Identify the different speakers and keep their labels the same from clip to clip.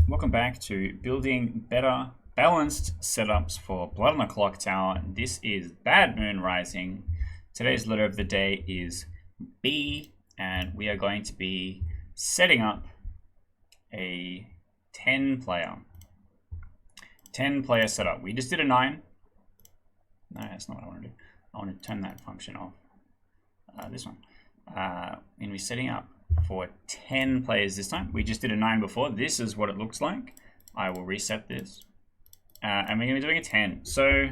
Speaker 1: welcome back to building better balanced setups for Blood on the Clocktower. This is Bad Moon Rising. Today's letter of the day is B, and we are going to be setting up a 10 player setup. We just did a 9. No, that's not what I want to do. I want to turn that function off. This one. And we're setting up for 10 players this time. We just did a 9 before. This is what it looks like. I will reset this. And we're going to be doing a 10. So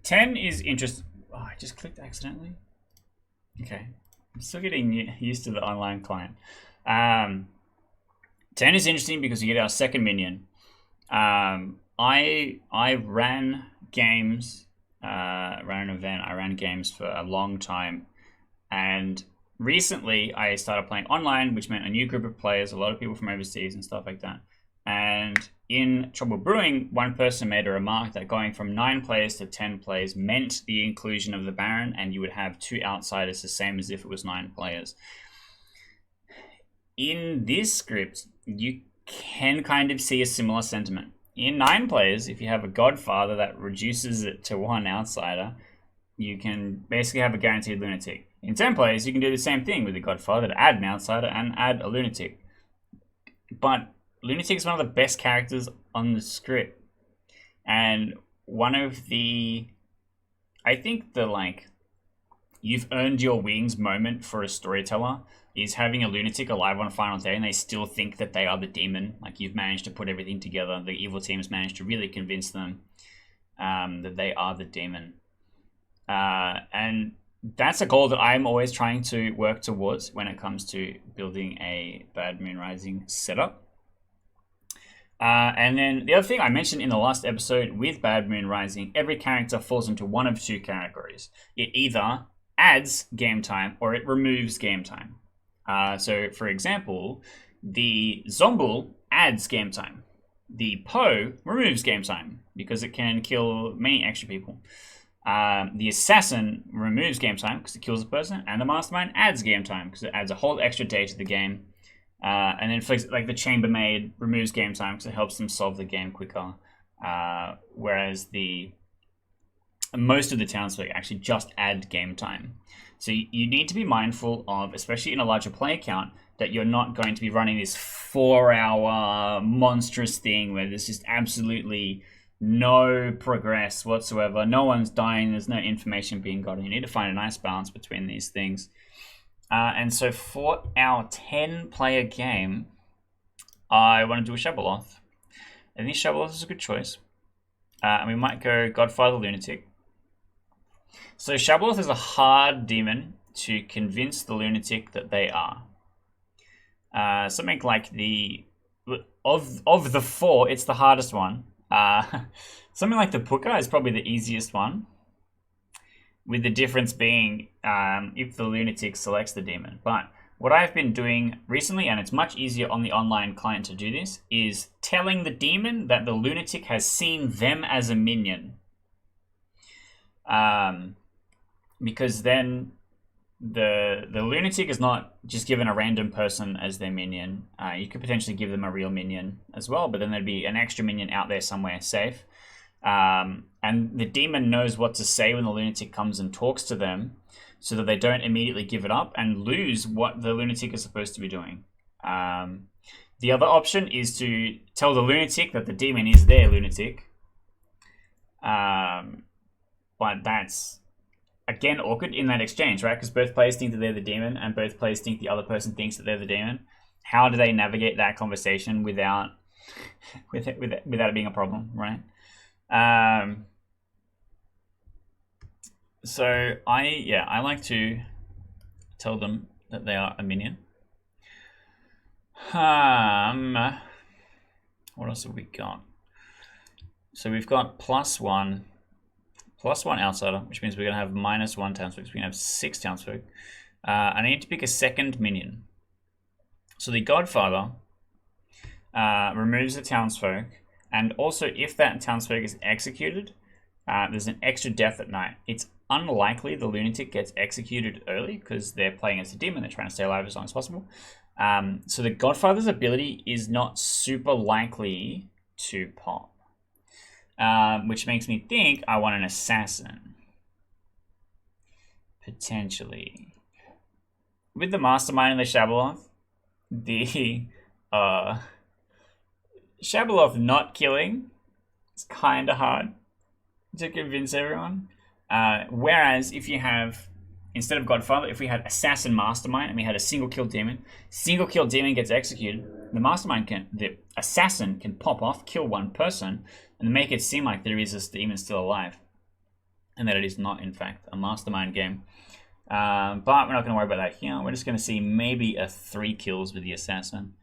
Speaker 1: 10 is interesting. Oh, I just clicked accidentally. Okay. I'm still getting used to the online client. 10 is interesting because you get our second minion. I ran games, ran an event. I ran games for a long time. And recently, I started playing online, which meant a new group of players, a lot of people from overseas and stuff like that. And in Trouble Brewing, one person made a remark that going from 9 players to 10 players meant the inclusion of the Baron, and you would have 2 outsiders, the same as if it was 9 players. In this script, you can kind of see a similar sentiment. In 9 players, if you have a Godfather that reduces it to 1 outsider, you can basically have a guaranteed lunatic. In 10 players, you can do the same thing with the Godfather to add an outsider and add a lunatic. But lunatic is one of the best characters on the script. And one of the, I think the you've earned your wings moment for a storyteller is having a lunatic alive on final day and they still think that they are the demon. Like, you've managed to put everything together. The evil team has managed to really convince them that they are the demon. And that's a goal that I'm always trying to work towards when it comes to building a Bad Moon Rising setup. And then the other thing I mentioned in the last episode with Bad Moon Rising, every character falls into one of 2 categories. It either adds game time or it removes game time. So, for example, the Zombull adds game time. The Poe removes game time because it can kill many extra people. The Assassin removes game time because it kills a person, and the Mastermind adds game time because it adds a whole extra day to the game. And then, the Chambermaid removes game time because it helps them solve the game quicker. Whereas most of the townsfolk actually just add game time. So you need to be mindful of, especially in a larger player count, that you're not going to be running this 4-hour monstrous thing where there's just absolutely no progress whatsoever. No one's dying. There's no information being gotten. You need to find a nice balance between these things. And so for our 10-player game, I want to do a Shabaloth. I think Shabaloth is a good choice. And we might go Godfather Lunatic. So Shabaloth is a hard demon to convince the lunatic that they are. Something like of the 4, it's the hardest one. Something like the Puka is probably the easiest one, with the difference being if the lunatic selects the demon. But what I've been doing recently, and it's much easier on the online client to do this, is telling the demon that the lunatic has seen them as a minion. Because then the lunatic is not just given a random person as their minion. You could potentially give them a real minion as well, but then there'd be an extra minion out there somewhere safe. And the demon knows what to say when the lunatic comes and talks to them, so that they don't immediately give it up and lose what the lunatic is supposed to be doing. The other option is to tell the lunatic that the demon is their lunatic. But that's, again, awkward in that exchange, right? Because both players think that they're the demon and both players think the other person thinks that they're the demon. How do they navigate that conversation without it being a problem, right? So I like to tell them that they are a minion. What else have we got? So we've got +1 outsider, which means we're going to have -1 townsfolk. So we can have 6 townsfolk. I need to pick a second minion. So the Godfather removes the townsfolk, and also if that townsfolk is executed, there's an extra death at night. It's unlikely the lunatic gets executed early because they're playing as a demon. They're trying to stay alive as long as possible. So the Godfather's ability is not super likely to pop, which makes me think I want an assassin. Potentially. With the Mastermind and the Shabaloth, the Shabaloth not killing is kind of hard to convince everyone. Whereas if you have, instead of Godfather, if we had Assassin Mastermind and we had a single kill demon gets executed, the assassin can pop off, kill one person, and make it seem like there is this demon still alive, and that it is not in fact a Mastermind game. But we're not going to worry about that here. We're just going to see maybe a 3 kills with the assassin.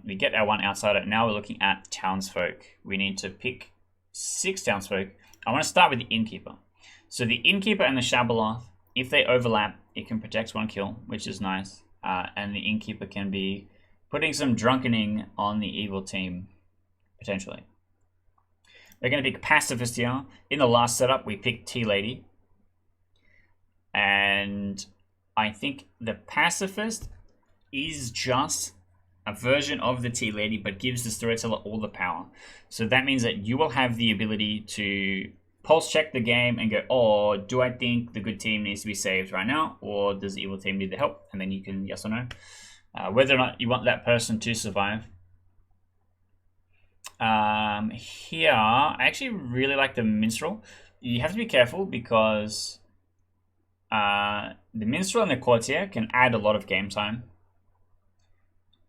Speaker 1: We get our 1 outsider. Now we're looking at townsfolk. We need to pick 6 townsfolk. I want to start with the innkeeper. So the innkeeper and the Shabaloth, if they overlap, it can protect 1 kill, which is nice. And the innkeeper can be putting some drunkening on the evil team, potentially. We're going to pick pacifist here. In the last setup, we picked Tea Lady. And I think the pacifist is just a version of the Tea Lady, but gives the storyteller all the power. So that means that you will have the ability to pulse check the game and go, oh, do I think the good team needs to be saved right now? Or does the evil team need the help? And then you can yes or no. Whether or not you want that person to survive. Here, I actually really like the minstrel. You have to be careful because the minstrel and the courtier can add a lot of game time.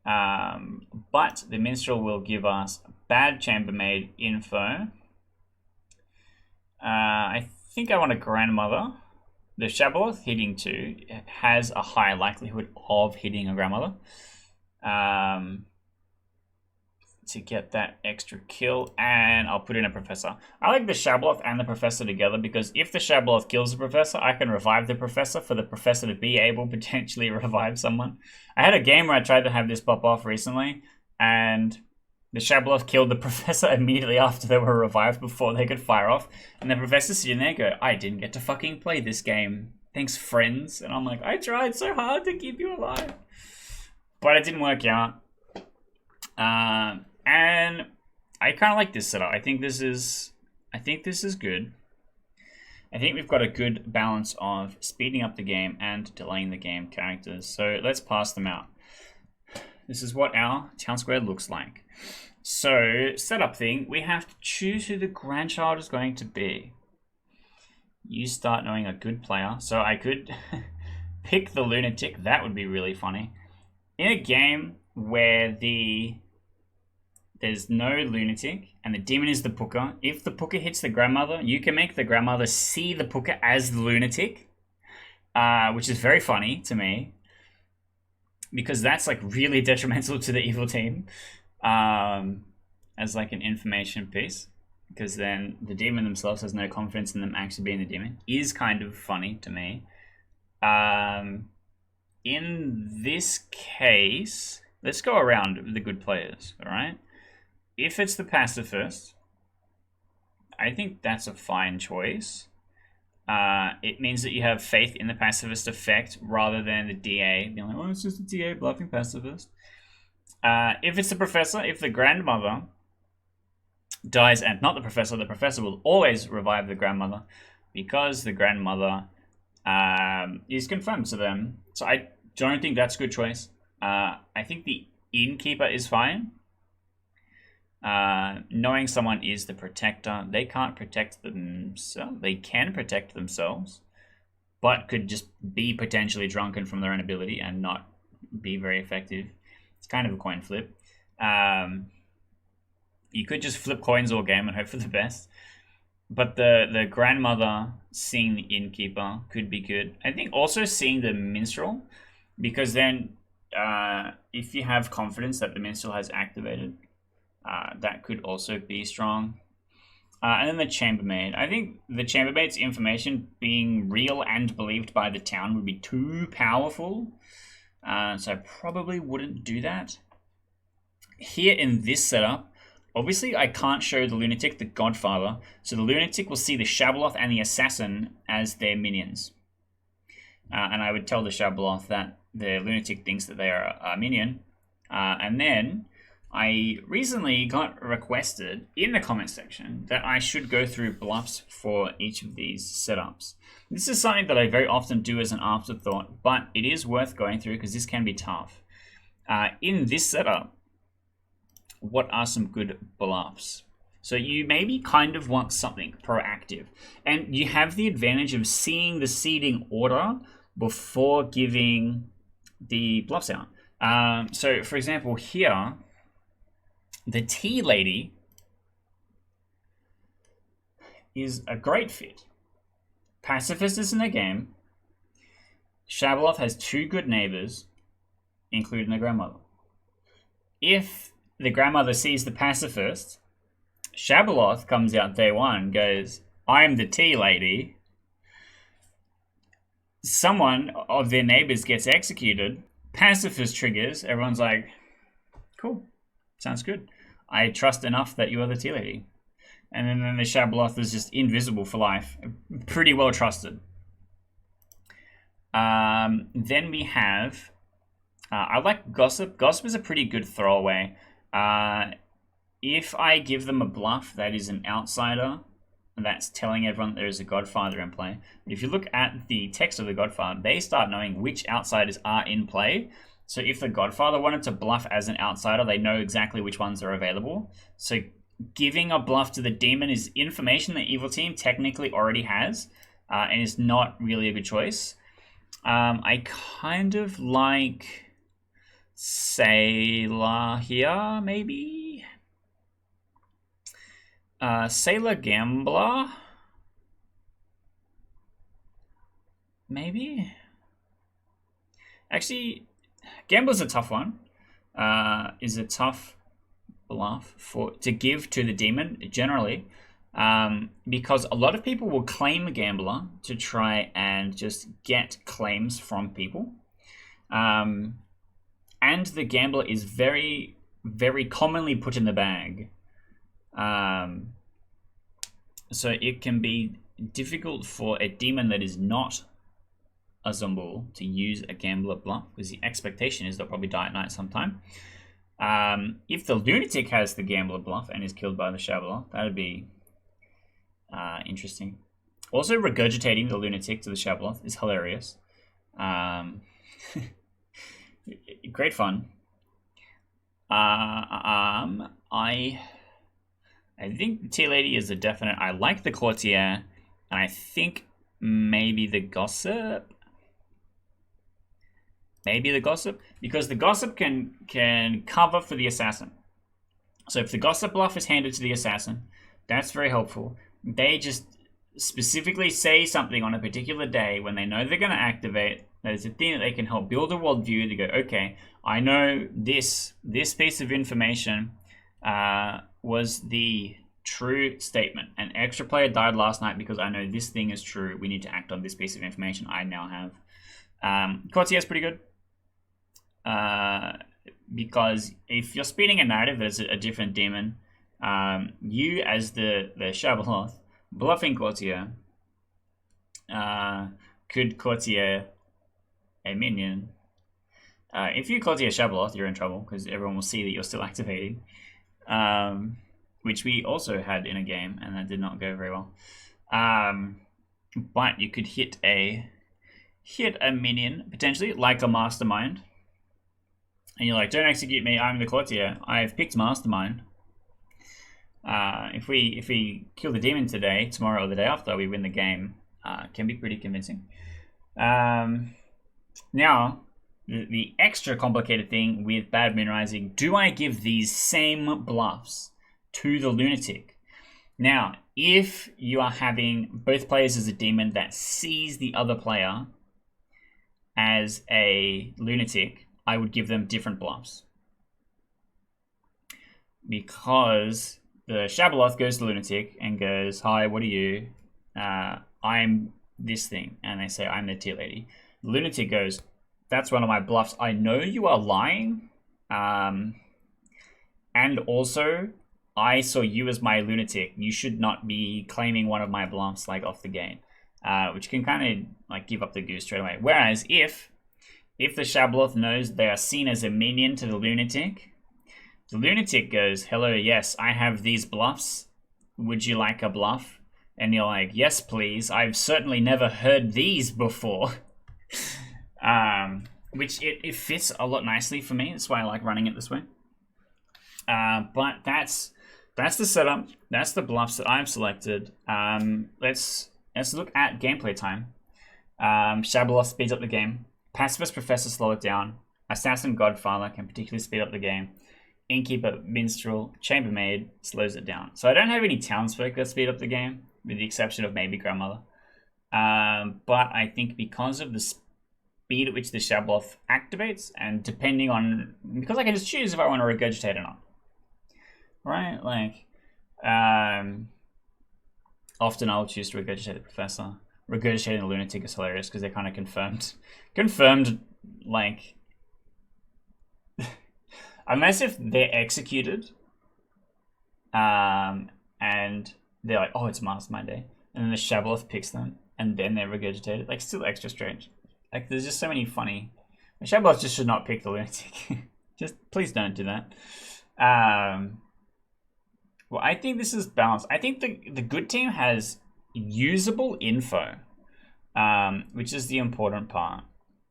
Speaker 1: But the minstrel will give us bad chambermaid info. I think I want a grandmother. The Shabaloth hitting 2 has a high likelihood of hitting a grandmother. To get that extra kill, and I'll put in a professor. I like the Shabaloth and the professor together because if the Shabaloth kills the professor, I can revive the professor for the professor to be able to potentially revive someone. I had a game where I tried to have this pop off recently, and the Shabaloth killed the professor immediately after they were revived before they could fire off. And the professor's sitting there go, I didn't get to fucking play this game. Thanks, friends. And I'm like, I tried so hard to keep you alive. But it didn't work out. And I kind of like this setup. I think this is good. I think we've got a good balance of speeding up the game and delaying the game characters. So let's pass them out. This is what our town square looks like. So setup thing, we have to choose who the grandchild is going to be. You start knowing a good player. So I could pick the lunatic. That would be really funny. In a game where there's no lunatic, and the demon is the pooker. If the pooker hits the grandmother, you can make the grandmother see the pooker as the lunatic, which is very funny to me, because that's like really detrimental to the evil team, as like an information piece, because then the demon themselves has no confidence in them actually being the demon. Is kind of funny to me. In this case, let's go around the good players, all right? If it's the pacifist, I think that's a fine choice. It means that you have faith in the pacifist effect rather than the DA being like, oh, it's just a DA bluffing pacifist. If it's the professor, if the grandmother dies and not the professor will always revive the grandmother because the grandmother is confirmed to them. So I don't think that's a good choice. I think the innkeeper is fine. Knowing someone is the protector, they can't protect themselves. They can protect themselves, but could just be potentially drunken from their own ability and not be very effective. It's kind of a coin flip. You could just flip coins all game and hope for the best. But the grandmother seeing the innkeeper could be good. I think also seeing the minstrel, because then if you have confidence that the minstrel has activated, that could also be strong. And then the chambermaid. I think the chambermaid's information being real and believed by the town would be too powerful. So I probably wouldn't do that. Here in this setup, obviously I can't show the lunatic the godfather. So the lunatic will see the Shabaloth and the assassin as their minions. And I would tell the Shabaloth that the lunatic thinks that they are a minion. And then I recently got requested in the comment section that I should go through bluffs for each of these setups. This is something that I very often do as an afterthought, but it is worth going through because this can be tough. In this setup, what are some good bluffs? So you maybe kind of want something proactive, and you have the advantage of seeing the seeding order before giving the bluffs out. So for example, here, the Tea Lady is a great fit. Pacifist is in the game. Shabaloth has 2 good neighbors, including the grandmother. If the grandmother sees the pacifist, Shabaloth comes out day 1, goes, I'm the Tea Lady. Someone of their neighbors gets executed. Pacifist triggers. Everyone's like, cool, sounds good. I trust enough that you are the Tea Lady. And then the Shabaloth is just invisible for life. Pretty well trusted. Then we have... I like Gossip. Gossip is a pretty good throwaway. If I give them a bluff that is an outsider, that's telling everyone there is a Godfather in play. But if you look at the text of the Godfather, they start knowing which outsiders are in play. So if the Godfather wanted to bluff as an outsider, they know exactly which ones are available. So giving a bluff to the demon is information the evil team technically already has, and is not really a good choice. I kind of like Sailor here, maybe? Sailor Gambler? Maybe? Actually, Gambler's a tough one. Is a tough bluff to give to the demon, generally. Because a lot of people will claim Gambler to try and just get claims from people. And the Gambler is very, very commonly put in the bag. So it can be difficult for a demon that is not a Zombul to use a Gambler bluff, because the expectation is they'll probably die at night sometime. If the Lunatic has the Gambler bluff and is killed by the Shabaloth, that would be interesting. Also, regurgitating the Lunatic to the Shabaloth is hilarious. Great fun. I think the Tea Lady is a definite. I like the Courtier, and I think maybe the Gossip. Maybe the Gossip, because the Gossip can cover for the Assassin. So if the Gossip bluff is handed to the Assassin, that's very helpful. They just specifically say something on a particular day when they know they're going to activate. That is a thing that they can help build a worldview. They go, okay, I know this piece of information was the true statement. An extra player died last night because I know this thing is true. We need to act on this piece of information I now have. Courtier is pretty good. Because if you're spinning a narrative as a different demon, you as the Shabaloth bluffing Courtier could Courtier a minion. If you Courtier Shabaloth, you're in trouble because everyone will see that you're still activating, which we also had in a game, and that did not go very well. But you could hit a minion potentially, like a Mastermind. And you're like, don't execute me, I'm the Courtier. I've picked Mastermind. If we kill the demon today, tomorrow or the day after, we win the game. Can be pretty convincing. Now, the extra complicated thing with Bad Moon Rising, do I give these same bluffs to the Lunatic? Now, if you are having both players as a demon that sees the other player as a Lunatic, I would give them different bluffs. Because the Shabaloth goes to the Lunatic and goes, hi, what are you? I'm this thing. And they say, I'm the Tea Lady. The Lunatic goes, that's one of my bluffs. I know you are lying. And also, I saw you as my Lunatic. You should not be claiming one of my bluffs like off the gate. Which can kind of like give up the goose straight away. Whereas if If the Shabloth knows they are seen as a minion to the Lunatic, the Lunatic goes, hello, yes, I have these bluffs. Would you like a bluff? And you're like, yes, please. I've certainly never heard these before. Which it fits a lot nicely for me. That's why I like running it this way. But that's the setup. That's the bluffs that I've selected. Let's look at gameplay time. Shabloth speeds up the game. Pacifist Professor slow it down. Assassin Godfather can particularly speed up the game. Innkeeper Minstrel Chambermaid slows it down. So I don't have any townsfolk that speed up the game, with the exception of maybe Grandmother. But I think because of the speed at which the Shabloth activates, and depending on, because I can just choose if I want to regurgitate or not. Right? Like, often I'll choose to regurgitate the Professor. Regurgitating the Lunatic is hilarious because they're kind of confirmed, like, unless if they're executed, and they're like, oh, it's Mastermind Day, and then the Shabloth picks them, and then they're regurgitated, like, still extra strange. Like, there's just so many funny. The Shabloth just should not pick the Lunatic. Just please don't do that. Well, I think this is balanced. I think the good team has usable info, which is the important part.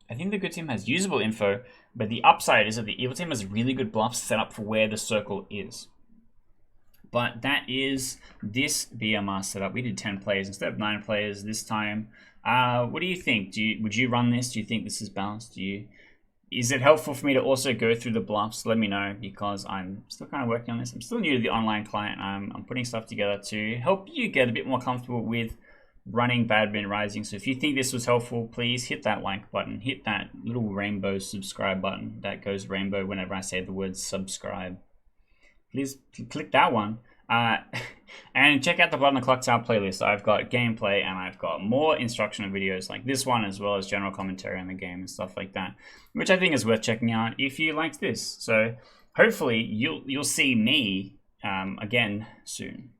Speaker 1: I think the good team has usable info, but the upside is that the evil team has really good bluffs set up for where the circle is. But that is this BMR setup. We did 10 players instead of 9 players this time. What do you think? Would you run this? Do you think this is balanced? Is it helpful for me to also go through the bluffs? Let me know, because I'm still kind of working on this. I'm still new to the online client. I'm putting stuff together to help you get a bit more comfortable with running Bad Moon Rising. So if you think this was helpful, please hit that like button. Hit that little rainbow subscribe button that goes rainbow whenever I say the word subscribe. Please click that one. And check out the Blood on the Clocktower playlist. I've got gameplay and I've got more instructional videos like this one, as well as general commentary on the game and stuff like that, which I think is worth checking out if you liked this. So hopefully you'll see me again soon.